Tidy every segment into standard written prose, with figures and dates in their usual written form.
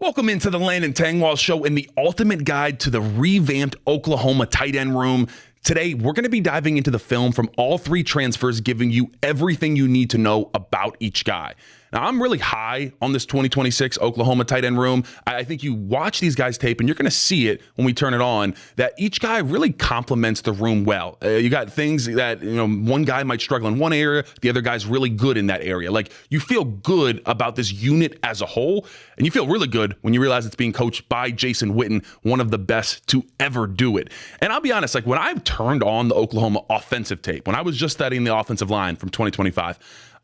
Welcome into the Landon Tangwall Show and the ultimate guide to the revamped Oklahoma tight end room. Today, we're going to be diving into the film from all three transfers, giving you everything you need to know about each guy. Now, I'm really high on this 2026 Oklahoma tight end room. I think you watch these guys tape, and you're going to see it when we turn it on, that each guy really complements the room well. You got things that, one guy might struggle in one area, the other guy's really good in that area. Like, you feel good about this unit as a whole, and you feel really good when you realize it's being coached by Jason Witten, one of the best to ever do it. And I'll be honest, like when I've turned on the Oklahoma offensive tape, when I was just studying the offensive line from 2025,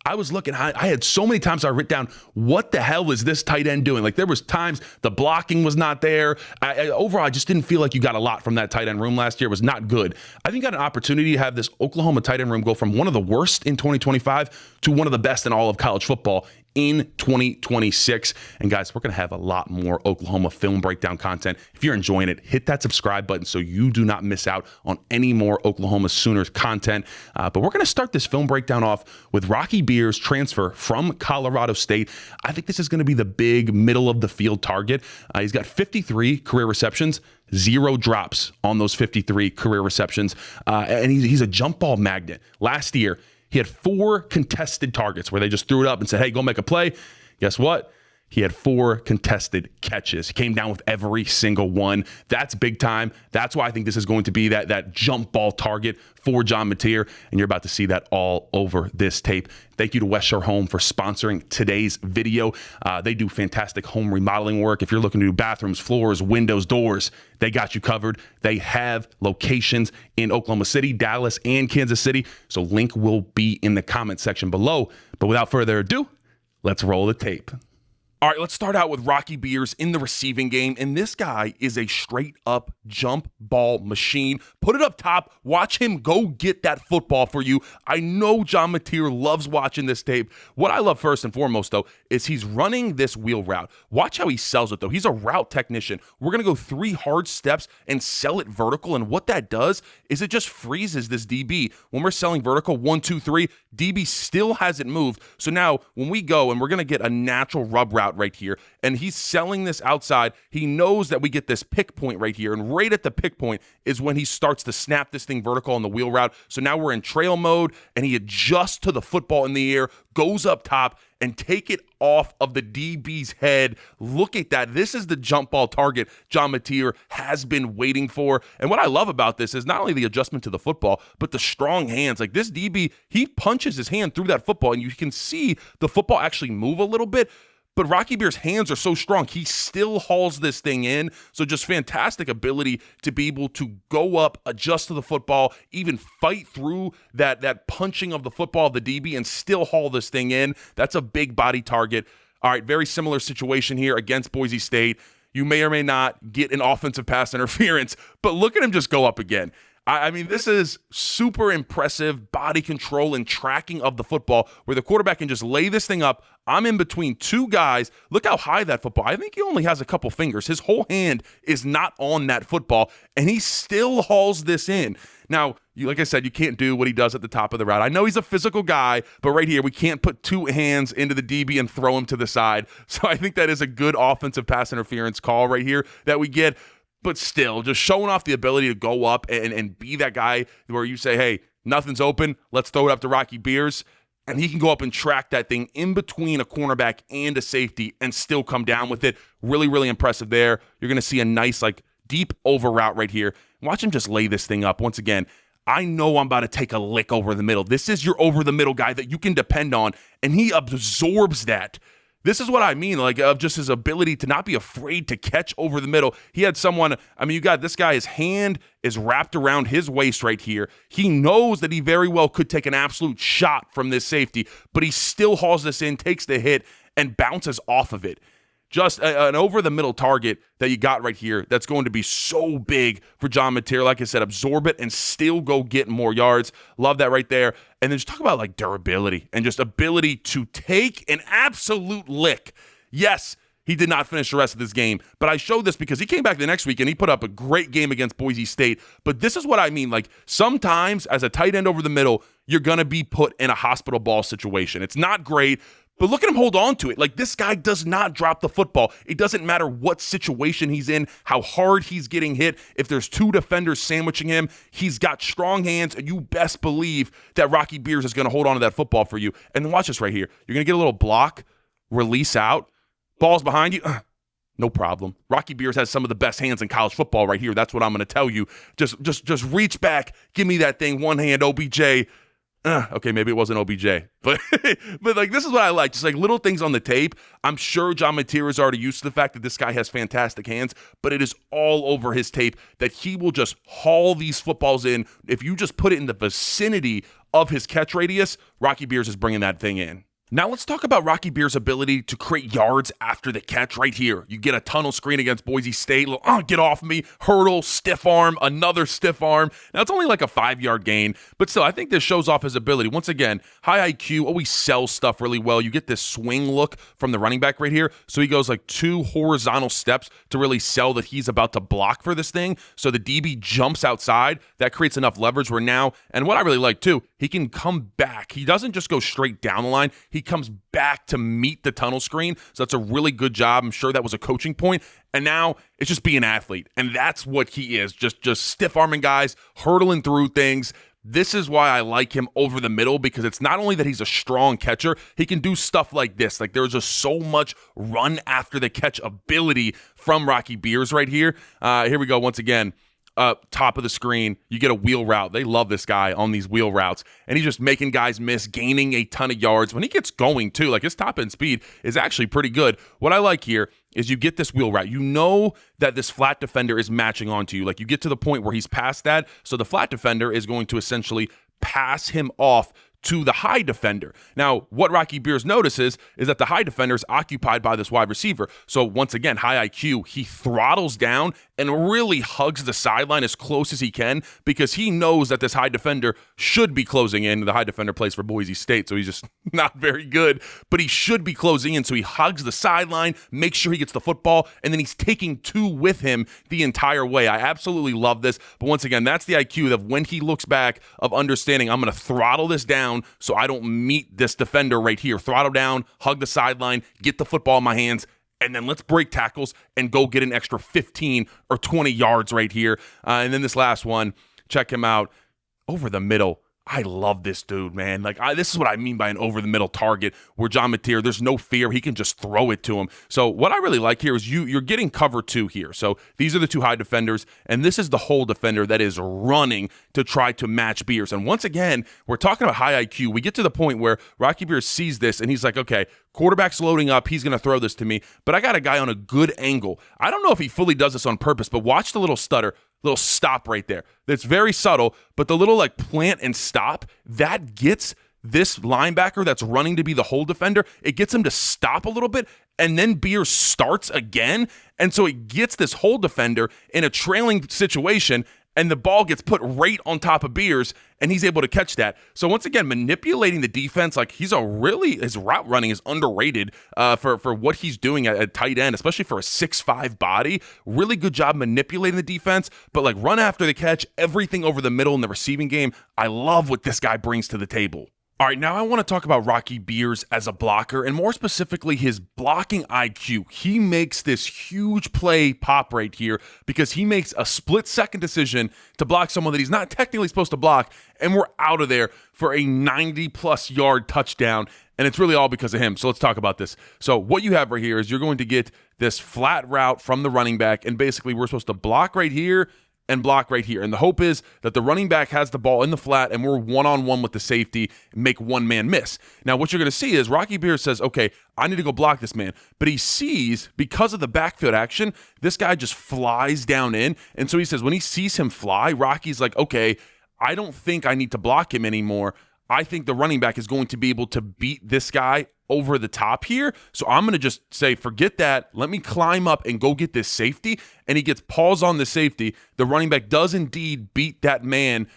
I was looking, I had so many times I wrote down, what the hell is this tight end doing? Like there was times the blocking was not there. Overall, I just didn't feel like you got a lot from that tight end room last year. It was not good. I think you got an opportunity to have this Oklahoma tight end room go from one of the worst in 2025 to one of the best in all of college football in 2026. And guys, we're going to have a lot more Oklahoma film breakdown content. If you're enjoying it, hit that subscribe button so you do not miss out on any more Oklahoma Sooners content. But we're going to start this film breakdown off with Rocky Beer's transfer from Colorado State. I think this is going to be the big middle of the field target. He's got 53 career receptions, 0 drops on those 53 career receptions. And he's a jump ball magnet. Last year, he had 4 contested targets where they just threw it up and said, hey, go make a play. Guess what? He had 4 contested catches. He came down with every single one. That's big time. That's why I think this is going to be that jump ball target for John Mateer, and you're about to see that all over this tape. Thank you to West Shore Home for sponsoring today's video. They do fantastic home remodeling work. If you're looking to do bathrooms, floors, windows, doors, they got you covered. They have locations in Oklahoma City, Dallas, and Kansas City, so link will be in the comment section below. But without further ado, let's roll the tape. All right, let's start out with Rocky Beers in the receiving game, and this guy is a straight-up jump ball machine. Put it up top. Watch him go get that football for you. I know John Mateer loves watching this tape. What I love first and foremost, though, is he's running this wheel route. Watch how he sells it, though. He's a route technician. We're going to go 3 hard steps and sell it vertical, and what that does is it just freezes this DB. When we're selling vertical, 1, 2, 3, DB still hasn't moved. So now when we go and we're going to get a natural rub route right here, and he's selling this outside, he knows that we get this pick point right here, and right at the pick point is when he starts to snap this thing vertical on the wheel route. So now we're in trail mode, and he adjusts to the football in the air, goes up top, and take it off of the DB's head. Look at that. This is the jump ball target John Mateer has been waiting for. And what I love about this is not only the adjustment to the football, but the strong hands. Like this DB, he punches his hand through that football, and you can see the football actually move a little bit. But Rocky Beer's hands are so strong, he still hauls this thing in. So just fantastic ability to be able to go up, adjust to the football, even fight through that punching of the football of the DB and still haul this thing in. That's a big body target. All right, very similar situation here against Boise State. You may or may not get an offensive pass interference, but look at him just go up again. I mean, this is super impressive body control and tracking of the football where the quarterback can just lay this thing up. I'm in between 2 guys. Look how high that football. I think he only has a couple fingers. His whole hand is not on that football, and he still hauls this in. Now, like I said, you can't do what he does at the top of the route. I know he's a physical guy, but right here, we can't put 2 hands into the DB and throw him to the side. So I think that is a good offensive pass interference call right here that we get. But still, just showing off the ability to go up and be that guy where you say, hey, nothing's open, let's throw it up to Rocky Beers. And he can go up and track that thing in between a cornerback and a safety and still come down with it. Really, really impressive there. You're going to see a nice, deep over route right here. Watch him just lay this thing up. Once again, I know I'm about to take a lick over the middle. This is your over the middle guy that you can depend on, and he absorbs that. This is what I mean, of just his ability to not be afraid to catch over the middle. He had someone, you got this guy, his hand is wrapped around his waist right here. He knows that he very well could take an absolute shot from this safety, but he still hauls this in, takes the hit, and bounces off of it. Just an over-the-middle target that you got right here that's going to be so big for John Mateer. Like I said, absorb it and still go get more yards. Love that right there. And then just talk about durability and just ability to take an absolute lick. Yes, he did not finish the rest of this game, but I showed this because he came back the next week and he put up a great game against Boise State. But this is what I mean. Sometimes as a tight end over the middle, you're going to be put in a hospital ball situation. It's not great, But look at him hold on to it. Like, this guy does not drop the football. It doesn't matter what situation he's in, how hard he's getting hit. If there's two defenders sandwiching him, he's got strong hands, and you best believe that Rocky Beers is going to hold on to that football for you. And then watch this right here. You're going to get a little block, release out, ball's behind you. No problem. Rocky Beers has some of the best hands in college football right here. That's what I'm going to tell you. Just reach back, give me that thing, one hand, OBJ. Okay, maybe it wasn't OBJ, but like, this is what I like. Just like little things on the tape. I'm sure John Mateer is already used to the fact that this guy has fantastic hands, but it is all over his tape that he will just haul these footballs in. If you just put it in the vicinity of his catch radius, Rocky Beers is bringing that thing in. Now let's talk about Rocky Beers' ability to create yards after the catch right here. You get a tunnel screen against Boise State. Get off me. Hurdle, stiff arm, another stiff arm. Now it's only like a 5-yard gain, but still, I think this shows off his ability. Once again, high IQ, always sells stuff really well. You get this swing look from the running back right here. So he goes like 2 horizontal steps to really sell that he's about to block for this thing. So the DB jumps outside. That creates enough leverage where now, and what I really like too, he can come back. He doesn't just go straight down the line. He comes back to meet the tunnel screen. So that's a really good job. I'm sure that was a coaching point. And now it's just being an athlete. And that's what he is. Just stiff arming guys, hurdling through things. This is why I like him over the middle, because it's not only that he's a strong catcher, he can do stuff like this. Like, there's just so much run after the catch ability from Rocky Beers right here. Here we go once again. Top of the screen, you get a wheel route. They love this guy on these wheel routes, and he's just making guys miss, gaining a ton of yards. When he gets going too, like, his top end speed is actually pretty good. What I like here is you get this wheel route. You know that this flat defender is matching onto you. Like, you get to the point where he's past that, so the flat defender is going to essentially pass him off to the high defender. Now, what Rocky Beers notices is that the high defender is occupied by this wide receiver. So once again, high IQ, he throttles down and really hugs the sideline as close as he can, because he knows that this high defender should be closing in. The high defender plays for Boise State, so he's just not very good, but he should be closing in. So he hugs the sideline, makes sure he gets the football, and then he's taking 2 with him the entire way. I absolutely love this. But once again, that's the IQ of when he looks back, of understanding, I'm going to throttle this down so I don't meet this defender right here. Throttle down, hug the sideline, get the football in my hands, and then let's break tackles and go get an extra 15 or 20 yards right here. And then this last one, check him out. Over the middle. I love this dude, man. Like, this is what I mean by an over-the-middle target, where John Mateer, there's no fear. He can just throw it to him. So what I really like here is you're getting cover 2 here. So these are the 2 high defenders, and this is the whole defender that is running to try to match Beers. And once again, we're talking about high IQ. We get to the point where Rocky Beers sees this, and he's like, okay, quarterback's loading up. He's going to throw this to me, but I got a guy on a good angle. I don't know if he fully does this on purpose, but watch the little stutter. Little stop right there. That's very subtle, but the little like plant and stop, that gets this linebacker that's running to be the hole defender, it gets him to stop a little bit, and then Beers starts again. And so it gets this hole defender in a trailing situation, and the ball gets put right on top of Beers, and he's able to catch that. So once again, manipulating the defense, like, his route running is underrated for what he's doing at tight end, especially for a 6'5" body. Really good job manipulating the defense, but like, run after the catch, everything over the middle in the receiving game. I love what this guy brings to the table. All right, now I want to talk about Rocky Beers as a blocker, and more specifically his blocking IQ. He makes this huge play pop right here because he makes a split-second decision to block someone that he's not technically supposed to block, and we're out of there for a 90-plus yard touchdown, and it's really all because of him. So let's talk about this. So what you have right here is you're going to get this flat route from the running back, and basically we're supposed to block right here and block right here. And the hope is that the running back has the ball in the flat and we're one-on-one with the safety and make one man miss. Now, what you're going to see is Rocky Beers says, okay, I need to go block this man. But he sees, because of the backfield action, this guy just flies down in. And so he says when he sees him fly, Rocky's like, okay, I don't think I need to block him anymore. I think the running back is going to be able to beat this guy over the top here. So I'm going to just say, forget that. Let me climb up and go get this safety. And he gets paws on the safety. The running back does indeed beat that man.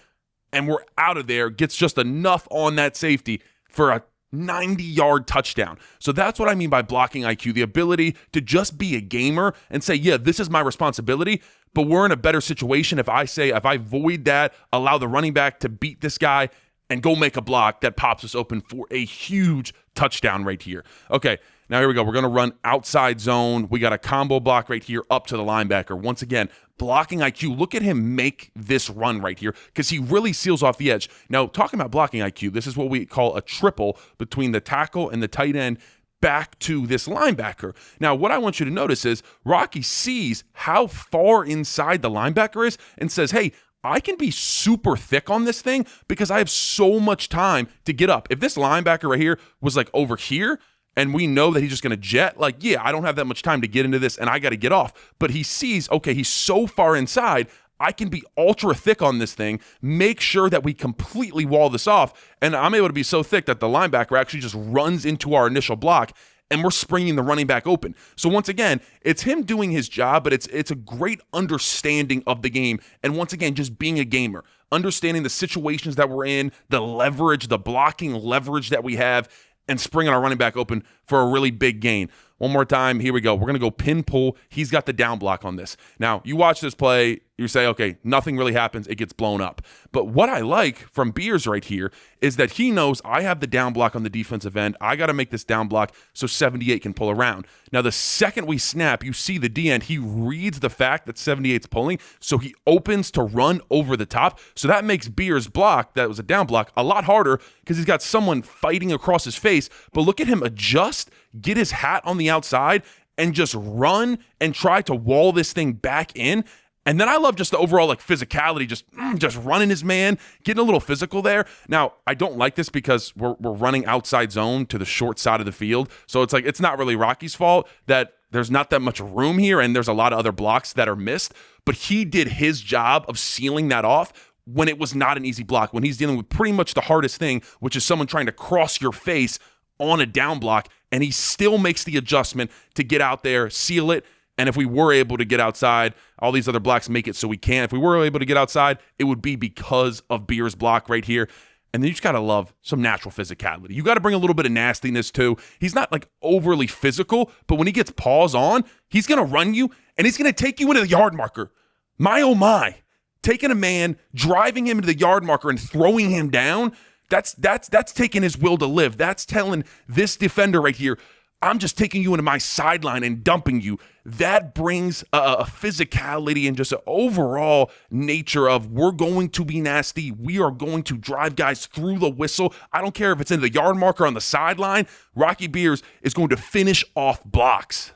And we're out of there. Gets just enough on that safety for a 90-yard touchdown. So that's what I mean by blocking IQ. The ability to just be a gamer and say, yeah, this is my responsibility. But we're in a better situation if I void that, allow the running back to beat this guy, and go make a block that pops us open for a huge touchdown right here. Okay, now here we go. We're going to run outside zone. We got a combo block right here up to the linebacker. Once again, blocking IQ. Look at him make this run right here because he really seals off the edge. Now, talking about blocking IQ, this is what we call a triple between the tackle and the tight end back to this linebacker. Now, what I want you to notice is Rocky sees how far inside the linebacker is and says, hey, I can be super thick on this thing because I have so much time to get up. If this linebacker right here was like over here and we know that he's just going to jet, like, yeah, I don't have that much time to get into this and I got to get off. But he sees, okay, he's so far inside, I can be ultra thick on this thing, make sure that we completely wall this off, and I'm able to be so thick that the linebacker actually just runs into our initial block, and we're springing the running back open. So once again, it's him doing his job, but it's a great understanding of the game, and once again, just being a gamer, understanding the situations that we're in, the leverage, the blocking leverage that we have, and springing our running back open for a really big gain. One more time, here we go. We're going to go pin pull. He's got the down block on this. Now, you watch this play, you say, okay, nothing really happens. It gets blown up. But what I like from Beers right here is that he knows I have the down block on the defensive end. I got to make this down block so 78 can pull around. Now, the second we snap, you see the D end, he reads the fact that 78's pulling, so he opens to run over the top. So that makes Beers' block, that was a down block, a lot harder because he's got someone fighting across his face. But look at him adjust, get his hat on the outside, and just run and try to wall this thing back in. And then I love just the overall like physicality, just running his man, getting a little physical there. Now, I don't like this because we're running outside zone to the short side of the field. So it's like it's not really Rocky's fault that there's not that much room here and there's a lot of other blocks that are missed. But he did his job of sealing that off when it was not an easy block, when he's dealing with pretty much the hardest thing, which is someone trying to cross your face on a down block. And he still makes the adjustment to get out there, seal it. And if we were able to get outside, all these other blocks make it so we can't. If we were able to get outside, it would be because of Beer's block right here. And then you just got to love some natural physicality. You got to bring a little bit of nastiness too. He's not like overly physical, but when he gets paws on, he's going to run you and he's going to take you into the yard marker. My, oh my. Taking a man, driving him into the yard marker and throwing him down, that's taking his will to live. That's telling this defender right here, I'm just taking you into my sideline and dumping you. That brings a physicality and just an overall nature of we're going to be nasty. We are going to drive guys through the whistle. I don't care if it's in the yard marker on the sideline. Rocky Beers is going to finish off blocks.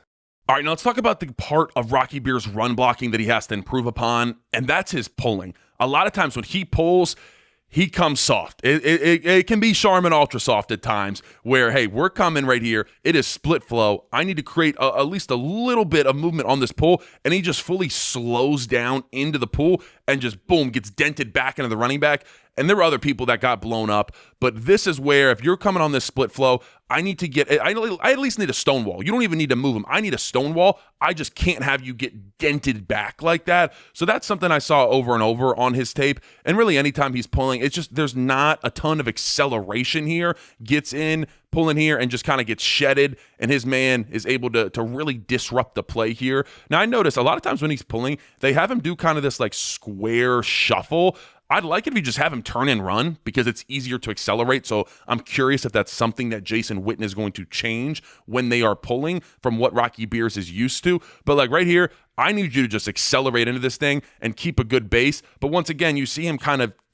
All right, now let's talk about the part of Rocky Beers' run blocking that he has to improve upon, and that's his pulling. A lot of times when he pulls, he comes soft. It can be Charmin Ultra Soft at times where, hey, we're coming right here. It is split flow. I need to create at least a little bit of movement on this pull, and he just fully slows down into the pull and just, boom, gets dented back into the running back. And there were other people that got blown up, but this is where if you're coming on this split flow, I at least need a stone wall. You don't even need to move him. I need a stone wall. I just can't have you get dented back like that. So that's something I saw over and over on his tape. And really anytime he's pulling, it's just there's not a ton of acceleration here. Gets in, pulling here, and just kind of gets shedded. And his man is able to really disrupt the play here. Now I notice a lot of times when he's pulling, they have him do kind of this like square shuffle. I'd like it if you just have him turn and run because it's easier to accelerate. So I'm curious if that's something that Jason Witten is going to change when they are pulling from what Rocky Beers is used to. But like right here, I need you to just accelerate into this thing and keep a good base. But once again, you see him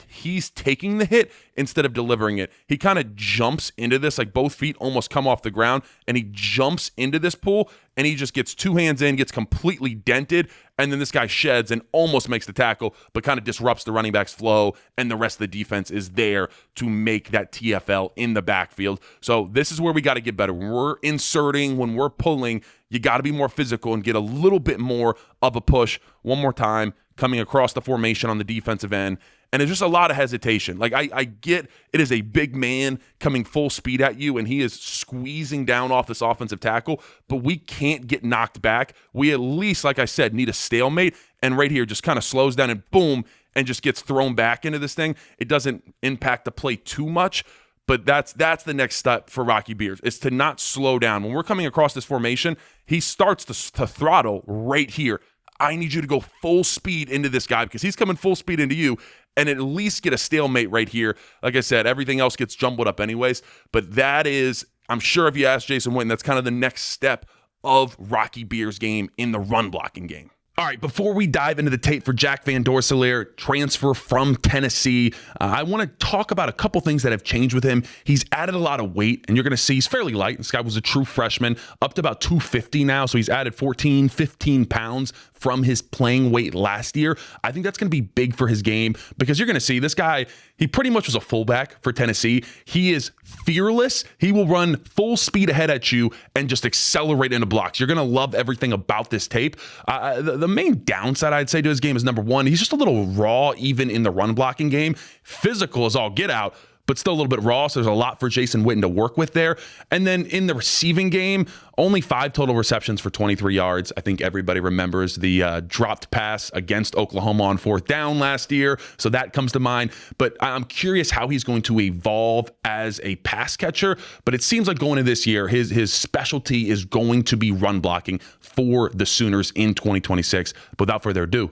he's taking the hit instead of delivering it. He kind of jumps into this, like both feet almost come off the ground, and he jumps into this pull, and he just gets two hands in, gets completely dented, and then this guy sheds and almost makes the tackle, but kind of disrupts the running back's flow, and the rest of the defense is there to make that TFL in the backfield. So this is where we got to get better. When we're inserting, when we're pulling, you got to be more physical and get a little bit more of a push. One more time, coming across the formation on the defensive end. And it's just a lot of hesitation. Like I get it is a big man coming full speed at you, and he is squeezing down off this offensive tackle, but we can't get knocked back. We at least, like I said, need a stalemate. And right here just kind of slows down and boom, and just gets thrown back into this thing. It doesn't impact the play too much, but that's the next step for Rocky Beers, is to not slow down. When we're coming across this formation, he starts to throttle right here. I need you to go full speed into this guy because he's coming full speed into you. and at least get a stalemate right here. Like I said, everything else gets jumbled up anyways, but that is, I'm sure if you ask Jason Witten, that's kind of the next step of Rocky Beer's game in the run blocking game. All right, before we dive into the tape for Jack Van Dorselaer, transfer from Tennessee, I want to talk about a couple things that have changed with him. He's added a lot of weight, and you're going to see he's fairly light. This guy was a true freshman, up to about 250 now, so he's added 14, 15 pounds from his playing weight last year. I think that's going to be big for his game because you're going to see this guy, he pretty much was a fullback for Tennessee. He is fearless. He will run full speed ahead at you and just accelerate into blocks. You're going to love everything about this tape. The main downside I'd say to his game is number one, he's just a little raw even in the run blocking game. Physical is all get out, but still a little bit raw, so there's a lot for Jason Witten to work with there. And then in the receiving game, only 5 total receptions for 23 yards. I think everybody remembers the dropped pass against Oklahoma on 4th down last year, so that comes to mind. But I'm curious how he's going to evolve as a pass catcher, but it seems like going into this year, his specialty is going to be run blocking for the Sooners in 2026. But without further ado,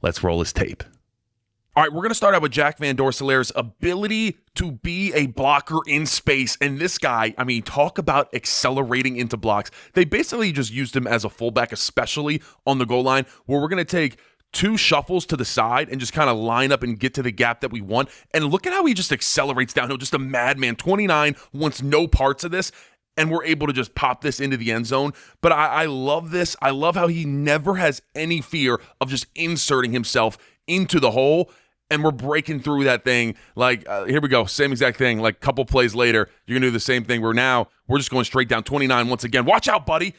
let's roll his tape. All right, we're going to start out with Jack Van Dorselaer's ability to be a blocker in space. And this guy, I mean, talk about accelerating into blocks. They basically just used him as a fullback, especially on the goal line, where we're going to take 2 shuffles to the side and just kind of line up and get to the gap that we want. And look at how he just accelerates downhill, just a madman. 29 wants no parts of this. And we're able to just pop this into the end zone. But I love this. I love how he never has any fear of just inserting himself into the hole. And we're breaking through that thing. Like, here we go. Same exact thing. Like, a couple plays later, you're going to do the same thing. Where now we're just going straight down 29 once again. Watch out, buddy.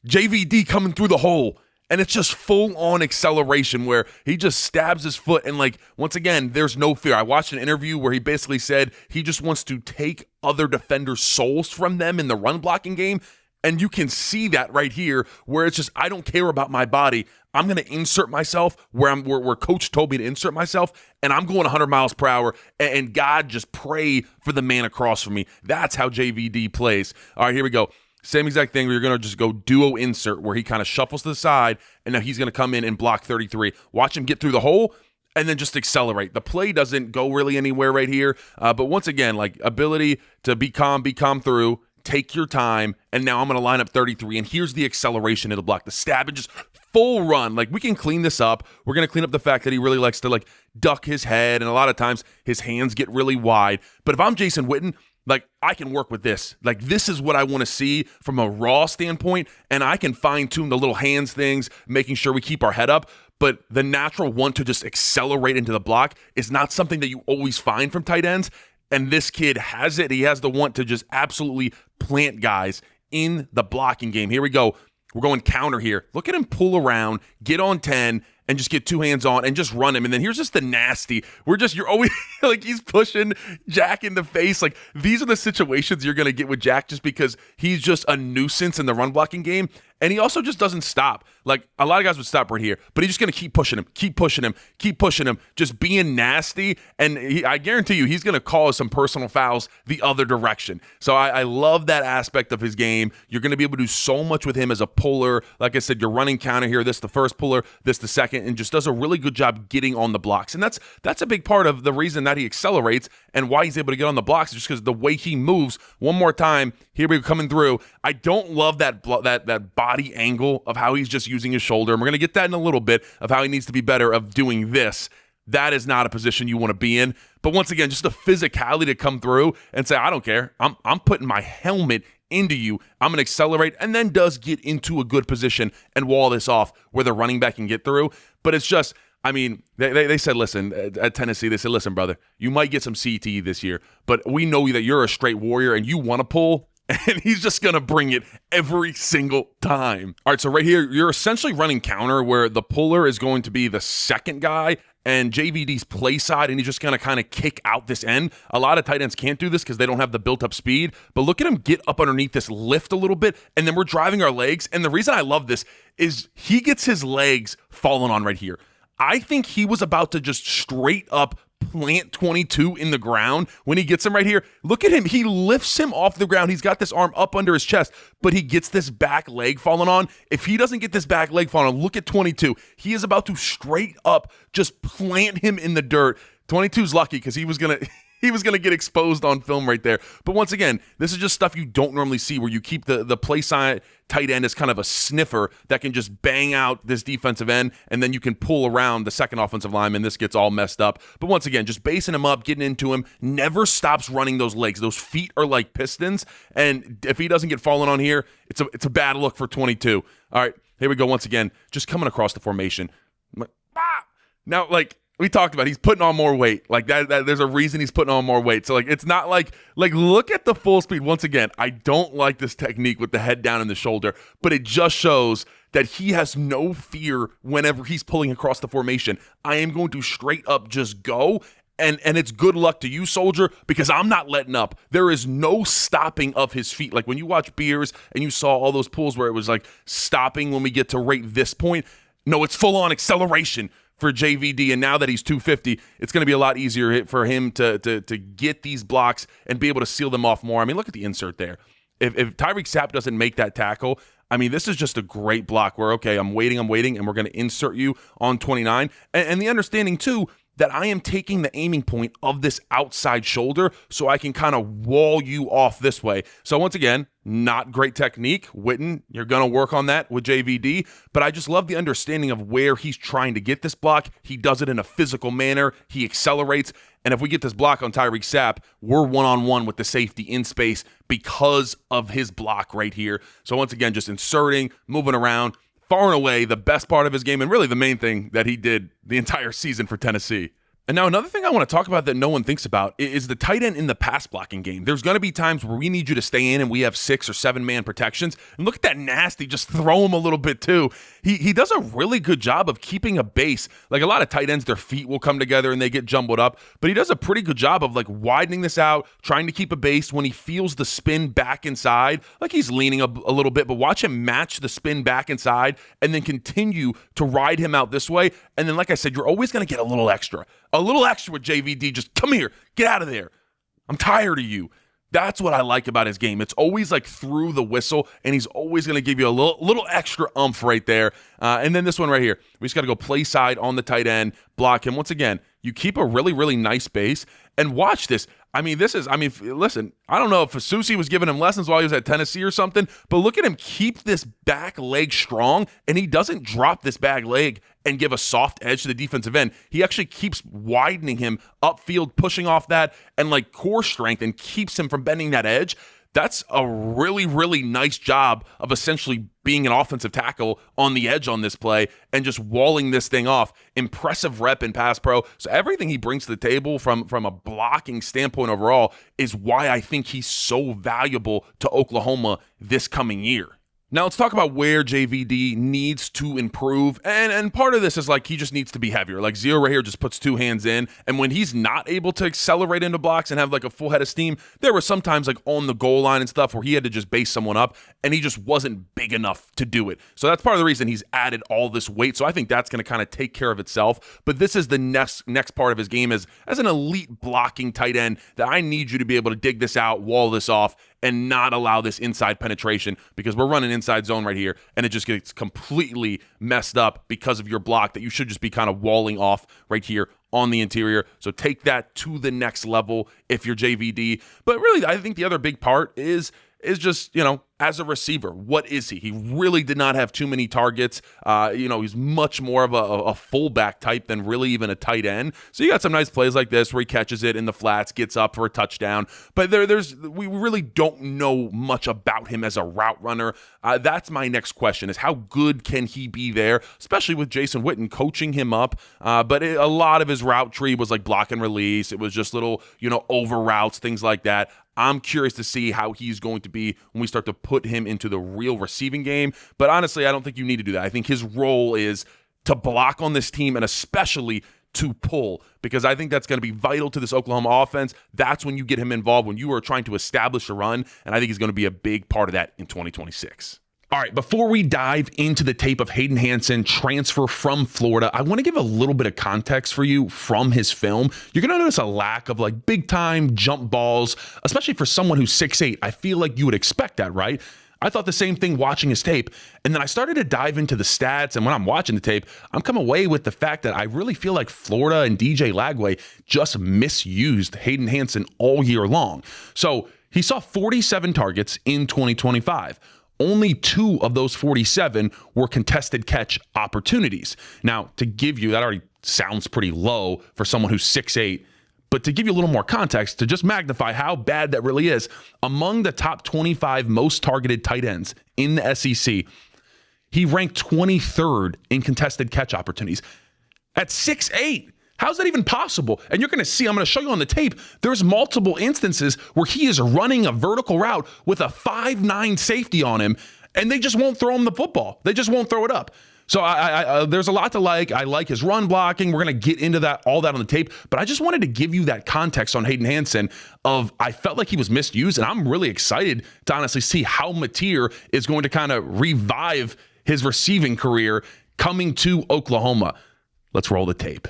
JVD coming through the hole. And it's just full-on acceleration where he just stabs his foot. And, like, once again, there's no fear. I watched an interview where he basically said he just wants to take other defenders' souls from them in the run-blocking game. And you can see that right here where it's just, I don't care about my body. I'm going to insert myself where coach told me to insert myself, and I'm going 100 miles per hour, and God just pray for the man across from me. That's how JVD plays. All right, here we go. Same exact thing where you're going to just go duo insert where he kind of shuffles to the side, and now he's going to come in and block 33. Watch him get through the hole, and then just accelerate. The play doesn't go really anywhere right here, but once again, like ability to be calm through, take your time, and now I'm going to line up 33, and here's the acceleration it'll block. The stab and just full run. Like, we can clean this up. We're going to clean up the fact that he really likes to, like, duck his head, and a lot of times his hands get really wide. But if I'm Jason Witten, like, I can work with this. Like, this is what I want to see from a raw standpoint, and I can fine-tune the little hands things, making sure we keep our head up. But the natural want to just accelerate into the block is not something that you always find from tight ends. And this kid has it. He has the want to just absolutely plant guys in the blocking game. Here we go. We're going counter here. Look at him pull around, get on 10, and just get 2 hands on and just run him. And then here's just the nasty. You're always like, he's pushing Jack in the face. Like, these are the situations you're going to get with Jack just because he's just a nuisance in the run blocking game. And he also just doesn't stop. Like, a lot of guys would stop right here, but he's just going to keep pushing him, just being nasty. And I guarantee you, he's going to cause some personal fouls the other direction. So I love that aspect of his game. You're going to be able to do so much with him as a puller. Like I said, you're running counter here. This the first puller, this the second, and just does a really good job getting on the blocks. And that's a big part of the reason that he accelerates and why he's able to get on the blocks is just because the way he moves. One more time, here we go coming through. I don't love that body angle of how he's just using his shoulder. And we're going to get that in a little bit of how he needs to be better of doing this. That is not a position you want to be in. But once again, just the physicality to come through and say, I don't care. I'm putting my helmet into you. I'm going to accelerate and then does get into a good position and wall this off where the running back can get through. But it's just, I mean, they said, listen, at Tennessee, they said, listen, brother, you might get some CTE this year, but we know that you're a straight warrior and you want to pull. And he's just going to bring it every single time. All right, so right here, you're essentially running counter where the puller is going to be the second guy and JVD's play side, and he's just going to kind of kick out this end. A lot of tight ends can't do this because they don't have the built-up speed, but look at him get up underneath this lift a little bit, and then we're driving our legs. And the reason I love this is he gets his legs falling on right here. I think he was about to just straight up plant 22 in the ground when he gets him right here. Look at him. He lifts him off the ground. He's got this arm up under his chest, but he gets this back leg falling on. If he doesn't get this back leg falling on, look at 22. He is about to straight up just plant him in the dirt 22's lucky because he was gonna get exposed on film right there. But once again, this is just stuff you don't normally see, where you keep the play side tight end as kind of a sniffer that can just bang out this defensive end, and then you can pull around the second offensive lineman. This gets all messed up. But once again, just basing him up, getting into him, never stops running those legs. Those feet are like pistons, and if he doesn't get fallen on here, it's a bad look for 22. All right, here we go once again, just coming across the formation. Now, like we talked about, he's putting on more weight. Like that there's a reason he's putting on more weight. So like it's not like look at the full speed. Once again, I don't like this technique with the head down and the shoulder, but it just shows that he has no fear whenever he's pulling across the formation. I am going to straight up just go. And it's good luck to you, soldier, because I'm not letting up. There is no stopping of his feet. Like when you watch Beers and you saw all those pulls where it was like stopping when we get to rate this point. No, it's full on acceleration for JVD, and now that he's 250, it's going to be a lot easier for him to get these blocks and be able to seal them off more. I mean, look at the insert there. If Tyreek Sapp doesn't make that tackle, I mean, this is just a great block where, okay, I'm waiting, and we're going to insert you on 29. And the understanding, too, that I am taking the aiming point of this outside shoulder so I can kind of wall you off this way. So once again, not great technique. Witten, you're going to work on that with JVD, but I just love the understanding of where he's trying to get this block. He does it in a physical manner. He accelerates, and if we get this block on Tyreek Sapp, we're one-on-one with the safety in space because of his block right here. So once again, just inserting, moving around, far and away the best part of his game, and really the main thing that he did the entire season for Tennessee. And now another thing I want to talk about that no one thinks about is the tight end in the pass blocking game. There's going to be times where we need you to stay in and we have 6 or 7 man protections. And look at that nasty, just throw him a little bit too. He does a really good job of keeping a base. Like a lot of tight ends, their feet will come together and they get jumbled up. But he does a pretty good job of like widening this out, trying to keep a base when he feels the spin back inside. Like he's leaning a little bit, but watch him match the spin back inside and then continue to ride him out this way. And then, like I said, you're always going to get a little extra. A little extra with JVD, just come here, get out of there. I'm tired of you. That's what I like about his game. It's always like through the whistle, and he's always going to give you a little extra oomph right there. And then this one right here, we just got to go play side on the tight end, block him. Once again, you keep a really, really nice base, and watch this. Listen, I don't know if Fasusi was giving him lessons while he was at Tennessee or something, but look at him keep this back leg strong, and he doesn't drop this back leg and give a soft edge to the defensive end. He actually keeps widening him upfield, pushing off that, and like core strength, and keeps him from bending that edge. That's a really, really nice job of essentially being an offensive tackle on the edge on this play and just walling this thing off. Impressive rep in pass pro. So everything he brings to the table from a blocking standpoint overall is why I think he's so valuable to Oklahoma this coming year. Now let's talk about where JVD needs to improve, and part of this is like he just needs to be heavier. Like Zio right here just puts 2 hands in, and when he's not able to accelerate into blocks and have like a full head of steam, there were sometimes like on the goal line and stuff where he had to just base someone up, and he just wasn't big enough to do it. So that's part of the reason he's added all this weight. So I think that's going to kind of take care of itself. But this is the next part of his game as an elite blocking tight end that I need you to be able to dig this out, wall this off, and not allow this inside penetration, because we're running inside zone right here and it just gets completely messed up because of your block that you should just be kind of walling off right here on the interior. So take that to the next level if you're JVD. But really, I think the other big part is just, as a receiver, what is he? He really did not have too many targets. He's much more of a fullback type than really even a tight end. So you got some nice plays like this where he catches it in the flats, gets up for a touchdown. But we really don't know much about him as a route runner. That's my next question, is how good can he be there, especially with Jason Witten coaching him up. But a lot of his route tree was like block and release. It was just little, over routes, things like that. I'm curious to see how he's going to be when we start to put him into the real receiving game. But honestly, I don't think you need to do that. I think his role is to block on this team and especially to pull, because I think that's going to be vital to this Oklahoma offense. That's when you get him involved, when you are trying to establish a run. And I think he's going to be a big part of that in 2026. All right, before we dive into the tape of Hayden Hansen transfer from Florida, I want to give a little bit of context for you from his film. You're going to notice a lack of like big time jump balls, especially for someone who's 6'8". I feel like you would expect that, right? I thought the same thing watching his tape. And then I started to dive into the stats. And when I'm watching the tape, I'm coming away with the fact that I really feel like Florida and DJ Lagway just misused Hayden Hansen all year long. So he saw 47 targets in 2025. Only 2 of those 47 were contested catch opportunities. Now, to give you, that already sounds pretty low for someone who's 6'8", but to give you a little more context, to just magnify how bad that really is, among the top 25 most targeted tight ends in the SEC, he ranked 23rd in contested catch opportunities. At 6'8", how's that even possible? And you're going to see, I'm going to show you on the tape, there's multiple instances where he is running a vertical route with a 5'9" safety on him, and they just won't throw him the football. They just won't throw it up. So there's a lot to like. I like his run blocking. We're going to get into all that on the tape. But I just wanted to give you that context on Hayden Hansen of I felt like he was misused, and I'm really excited to honestly see how Mateer is going to kind of revive his receiving career coming to Oklahoma. Let's roll the tape.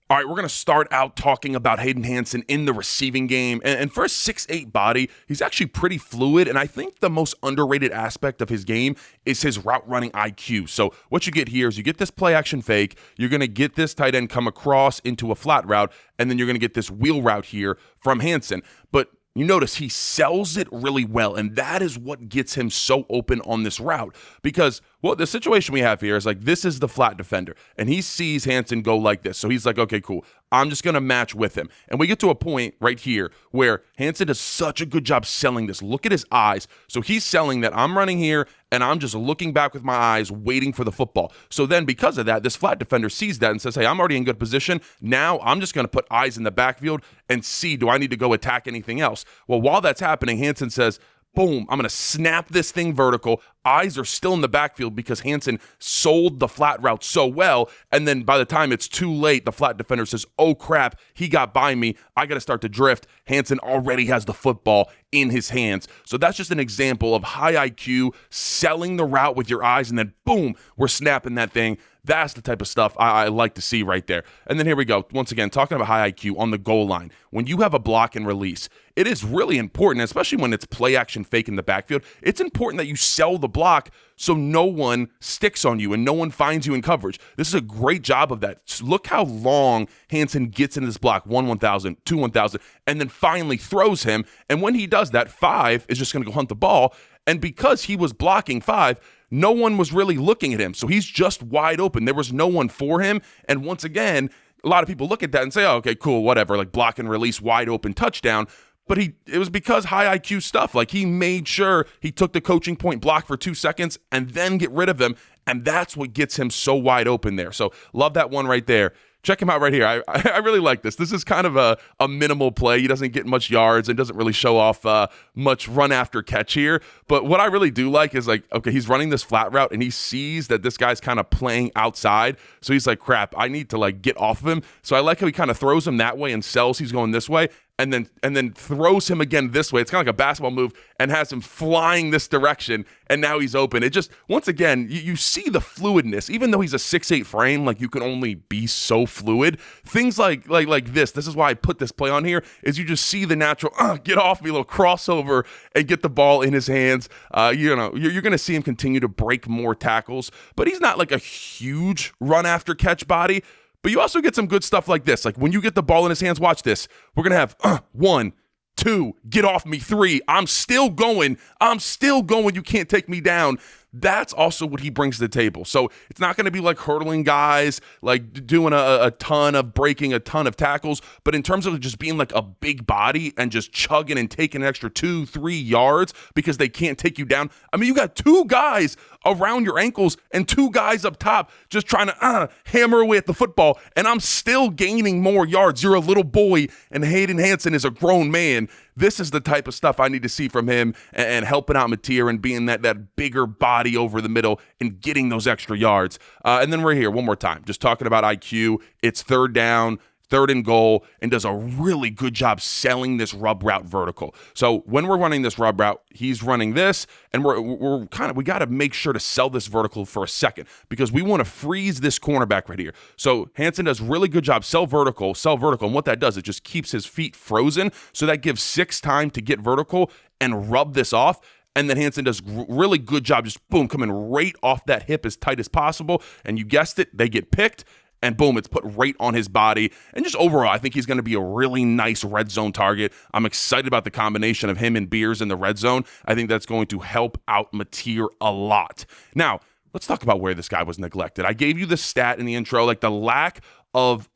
All right, we're going to start out talking about Hayden Hansen in the receiving game. And for a 6'8" body, he's actually pretty fluid. And I think the most underrated aspect of his game is his route running IQ. So what you get here is you get this play action fake. You're going to get this tight end come across into a flat route. And then you're going to get this wheel route here from Hansen. But you notice he sells it really well, and that is what gets him so open on this route. Because, well, the situation we have here is like this is the flat defender, and he sees Hansen go like this. So he's like, okay, cool. I'm just going to match with him. And we get to a point right here where Hansen does such a good job selling this. Look at his eyes. So he's selling that I'm running here, and I'm just looking back with my eyes, waiting for the football. So then because of that, this flat defender sees that and says, hey, I'm already in good position. Now I'm just going to put eyes in the backfield and see, do I need to go attack anything else? Well, while that's happening, Hansen says, boom, I'm going to snap this thing vertical. Eyes are still in the backfield because Hansen sold the flat route so well. And then by the time it's too late, the flat defender says, oh crap, he got by me. I got to start to drift. Hansen already has the football in his hands. So that's just an example of high IQ, selling the route with your eyes, and then boom, we're snapping that thing. That's the type of stuff I like to see right there. And then here we go. Once again, talking about high IQ on the goal line. When you have a block and release, it is really important, especially when it's play action fake in the backfield. It's important that you sell the block so no one sticks on you and no one finds you in coverage. This is a great job of that. Look how long Hansen gets into this block, 1,000, 2, 1,000, and then finally throws him. And when he does that, 5 is just going to go hunt the ball. And because he was blocking 5, no one was really looking at him. So he's just wide open. There was no one for him. And once again, a lot of people look at that and say, oh, okay, cool, whatever, like block and release, wide open touchdown. But it was because high IQ stuff. Like he made sure he took the coaching point block for 2 seconds and then get rid of him. And that's what gets him so wide open there. So love that one right there. Check him out right here. I really like this. This is kind of a minimal play. He doesn't get much yards and doesn't really show off much run after catch here. But what I really do like is like, okay, he's running this flat route and he sees that this guy's kind of playing outside. So he's like, crap, I need to like get off of him. So I like how he kind of throws him that way and sells he's going this way. And then throws him again this way. It's kind of like a basketball move and has him flying this direction, and now he's open. It just, once again, you see the fluidness. Even though he's a 6'8" frame, like you can only be so fluid. Things like this is why I put this play on here, is you just see the natural, get off me, little crossover, and get the ball in his hands. You're going to see him continue to break more tackles, but he's not like a huge run after catch body. But you also get some good stuff like this. Like when you get the ball in his hands, watch this. We're going to have 1, 2, get off me, 3. I'm still going. You can't take me down. That's also what he brings to the table. So it's not going to be like hurdling guys, like doing a ton of breaking, a ton of tackles. But in terms of just being like a big body and just chugging and taking an extra 2, 3 yards because they can't take you down. I mean, you got 2 guys around your ankles and 2 guys up top just trying to hammer away at the football. And I'm still gaining more yards. You're a little boy and Hayden Hansen is a grown man. This is the type of stuff I need to see from him and helping out Mateer and being that bigger body over the middle and getting those extra yards. And then we're here one more time, just talking about IQ. It's 3rd down, 3rd and goal, and does a really good job selling this rub route vertical. So when we're running this rub route, he's running this, and we got to make sure to sell this vertical for a second because we want to freeze this cornerback right here. So Hansen does really good job, sell vertical, and what that does, it just keeps his feet frozen, so that gives 6 time to get vertical and rub this off. and then Hansen does really good job, just boom, coming right off that hip as tight as possible, and you guessed it, they get picked, and boom, it's put right on his body. And just overall, I think he's going to be a really nice red zone target. I'm excited about the combination of him and Beers in the red zone. I think that's going to help out Mateer a lot. Now, let's talk about where this guy was neglected. I gave you the stat in the intro, like the lack of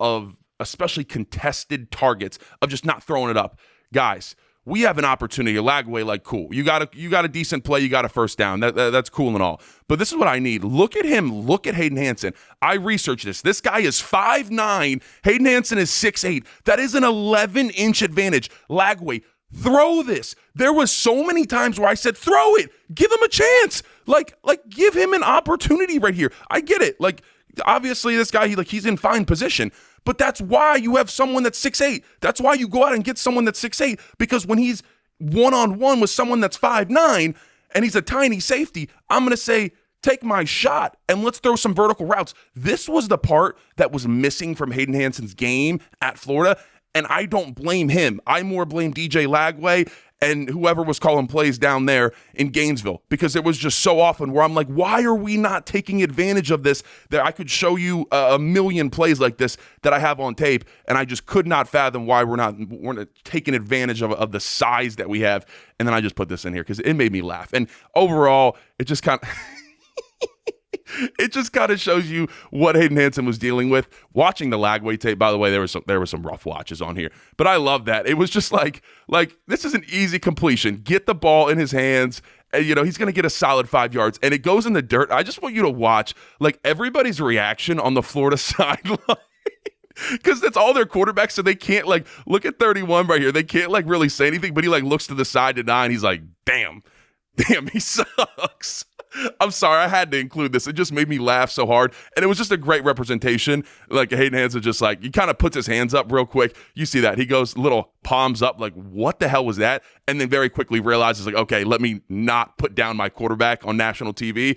especially contested targets, of just not throwing it up. Guys, we have an opportunity. Lagway, like, cool. You got a decent play. You got a first down. That's cool and all. But this is what I need. Look at him. Look at Hayden Hansen. I researched this. This guy is 5'9". Hayden Hansen is 6'8". That is an 11-inch advantage. Lagway, throw this. There was so many times where I said, throw it. Give him a chance. Like give him an opportunity right here. I get it. Like, obviously, this guy, he's in fine position. But that's why you have someone that's 6'8". That's why you go out and get someone that's 6'8", because when he's one-on-one with someone that's 5'9", and he's a tiny safety, I'm going to say, take my shot and let's throw some vertical routes. This was the part that was missing from Hayden Hansen's game at Florida, and I don't blame him. I more blame DJ Lagway and whoever was calling plays down there in Gainesville, because it was just so often where I'm like, why are we not taking advantage of this? That I could show you a million plays like this that I have on tape, and I just could not fathom why we're not taking advantage of the size that we have. And then I just put this in here because it made me laugh. And overall, it just kind of it just kind of shows you what Hayden Hansen was dealing with. Watching the Lagway tape, by the way, there were some rough watches on here, but I love that. It was just like this is an easy completion. Get the ball in his hands, and he's going to get a solid 5 yards, and it goes in the dirt. I just want you to watch everybody's reaction on the Florida sideline. Because that's all their quarterbacks, so they can't look at 31 right here. They can't really say anything, but he looks to the side to 9. He's like, damn, he sucks. I'm sorry, I had to include this. It just made me laugh so hard. And it was just a great representation. Hayden Hansen just he kind of puts his hands up real quick. You see that. He goes little palms up, what the hell was that? And then very quickly realizes, okay, let me not put down my quarterback on national TV.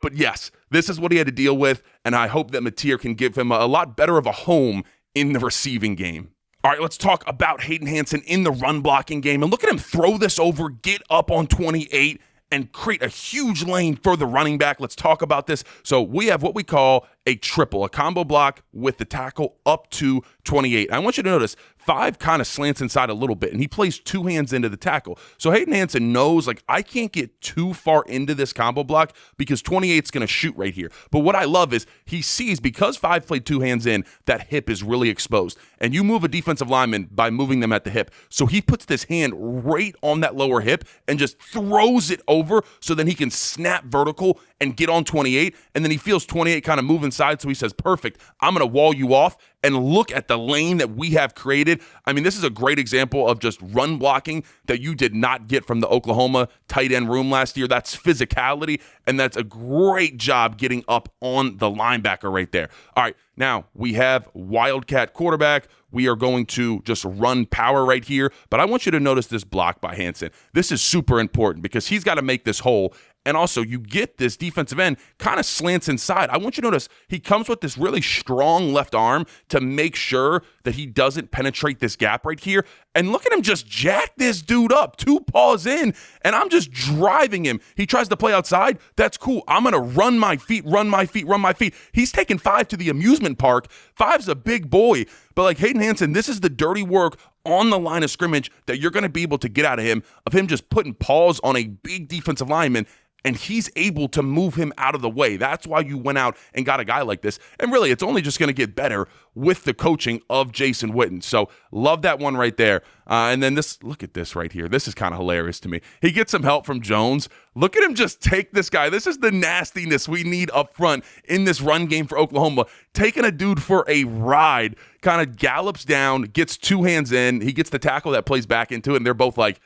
But yes, this is what he had to deal with. And I hope that Mateer can give him a lot better of a home in the receiving game. All right, let's talk about Hayden Hansen in the run blocking game. And look at him throw this over, get up on 28, and create a huge lane for the running back. Let's talk about this. So we have what we call a triple, a combo block with the tackle up to 28. I want you to notice 5 kind of slants inside a little bit, and he plays 2 hands into the tackle. So Hayden Hansen knows, I can't get too far into this combo block because 28's going to shoot right here. But what I love is he sees, because 5 played 2 hands in, that hip is really exposed. And you move a defensive lineman by moving them at the hip. So he puts this hand right on that lower hip and just throws it over so then he can snap vertical and get on 28. And then he feels 28 kind of move inside. So he says, perfect, I'm going to wall you off. And look at the lane that we have created. I mean, this is a great example of just run blocking that you did not get from the Oklahoma tight end room last year. That's physicality, and that's a great job getting up on the linebacker right there. All right, now we have Wildcat quarterback. We are going to just run power right here, but I want you to notice this block by Hansen. This is super important because he's got to make this hole. And also, you get this defensive end kind of slants inside. I want you to notice he comes with this really strong left arm to make sure that he doesn't penetrate this gap right here. And look at him just jack this dude up, 2 paws in, and I'm just driving him. He tries to play outside. That's cool. I'm going to run my feet, run my feet, run my feet. He's taking 5 to the amusement park. 5's a big boy. But Hayden Hansen, this is the dirty work on the line of scrimmage that you're going to be able to get out of him just putting paws on a big defensive lineman. And he's able to move him out of the way. That's why you went out and got a guy like this. And really, it's only just going to get better with the coaching of Jason Witten. So love that one right there. And then look at this right here. This is kind of hilarious to me. He gets some help from Jones. Look at him just take this guy. This is the nastiness we need up front in this run game for Oklahoma. Taking a dude for a ride, kind of gallops down, gets 2 hands in. He gets the tackle that plays back into it. And they're both like,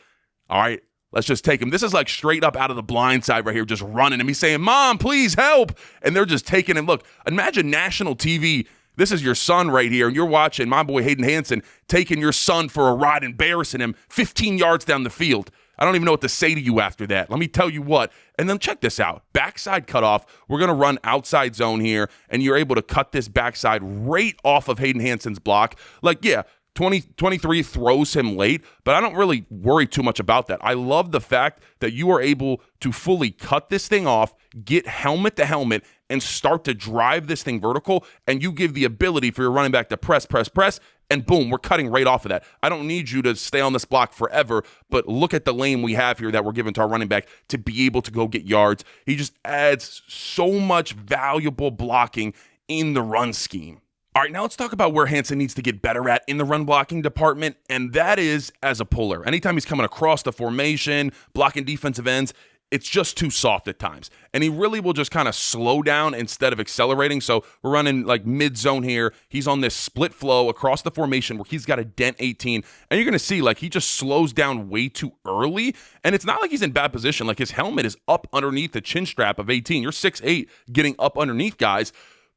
all right, let's just take him. This is straight up out of the blind side right here, just running him. He's saying, Mom, please help. And they're just taking him. Look, imagine national TV. This is your son right here, and you're watching my boy Hayden Hansen taking your son for a ride, embarrassing him 15 yards down the field. I don't even know what to say to you after that. Let me tell you what. And then check this out. Backside cutoff. We're going to run outside zone here, and you're able to cut this backside right off of Hayden Hansen's block. 23 throws him late, but I don't really worry too much about that. I love the fact that you are able to fully cut this thing off, get helmet to helmet, and start to drive this thing vertical, and you give the ability for your running back to press, and boom, we're cutting right off of that. I don't need you to stay on this block forever, but look at the lane we have here that we're giving to our running back to be able to go get yards. He just adds so much valuable blocking in the run scheme. All right, now let's talk about where Hansen needs to get better at in the run blocking department, and that is as a puller. Anytime he's coming across the formation, blocking defensive ends, it's just too soft at times. And he really will just kind of slow down instead of accelerating. So we're running like mid-zone here. He's on this split flow across the formation where he's got a dent 18. And you're going to see like he just slows down way too early. And it's not like he's in bad position. Like his helmet is up underneath the chin strap of 18. You're 6'8", getting up underneath guys.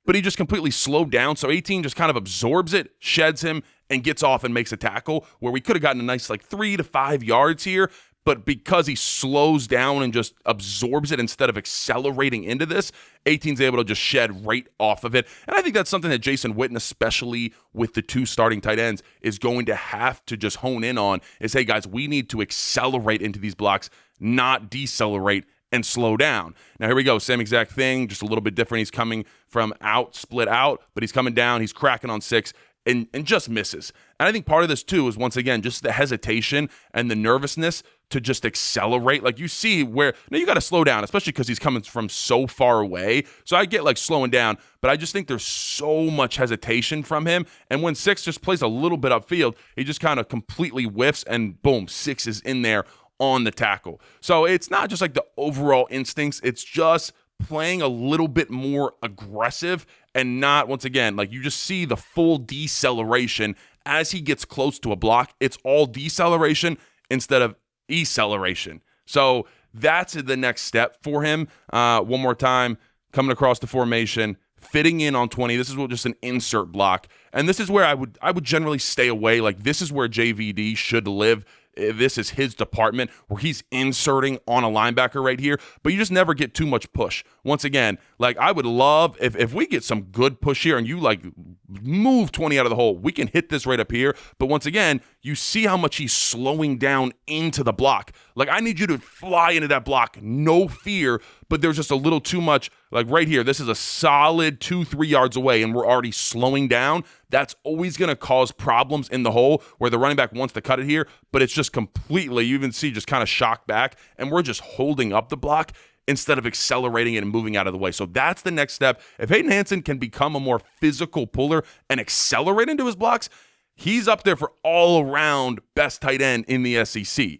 But he just completely slowed down. So 18 just kind of absorbs it, sheds him, and gets off and makes a tackle where we could have gotten a nice like 3 to 5 yards here. But because he slows down and just absorbs it instead of accelerating into this, 18's able to just shed right off of it. And I think that's something that Jason Witten, especially with the 2 starting tight ends, is going to have to just hone in on is, hey, guys, we need to accelerate into these blocks, not decelerate and slow down. Now, here we go. Same exact thing, just a little bit different. He's coming from out, split out, but he's coming down. He's cracking on 6. And just misses. And I think part of this, too, is, once again, just the hesitation and the nervousness to just accelerate. Like, you see where, now you got to slow down, especially because he's coming from so far away. So I get, like, slowing down, but I just think there's so much hesitation from him. And when 6 just plays a little bit upfield, he just kind of completely whiffs, and boom, 6 is in there on the tackle. So it's not just, like, the overall instincts. It's just playing a little bit more aggressive and not, once again, like you just see the full deceleration as he gets close to a block. It's all deceleration instead of acceleration. So that's the next step for him. One more time, coming across the formation, fitting in on 20. This is just an insert block. And this is where I would generally stay away. Like, this is where JVD should live. This is his department where he's inserting on a linebacker right here, but you just never get too much push. Once again, like, I would love if we get some good push here and you like move 20 out of the hole, we can hit this right up here. But once again, you see how much he's slowing down into the block. Like, I need you to fly into that block, no fear, but there's just a little too much. Like right here, this is a solid 2-3 yards away and we're already slowing down. That's always going to cause problems in the hole where the running back wants to cut it here, but it's just completely, you even see, just kind of shocked back, and we're just holding up the block instead of accelerating it and moving out of the way. So that's the next step. If Hayden Hansen can become a more physical puller and accelerate into his blocks, he's up there for all around best tight end in the SEC.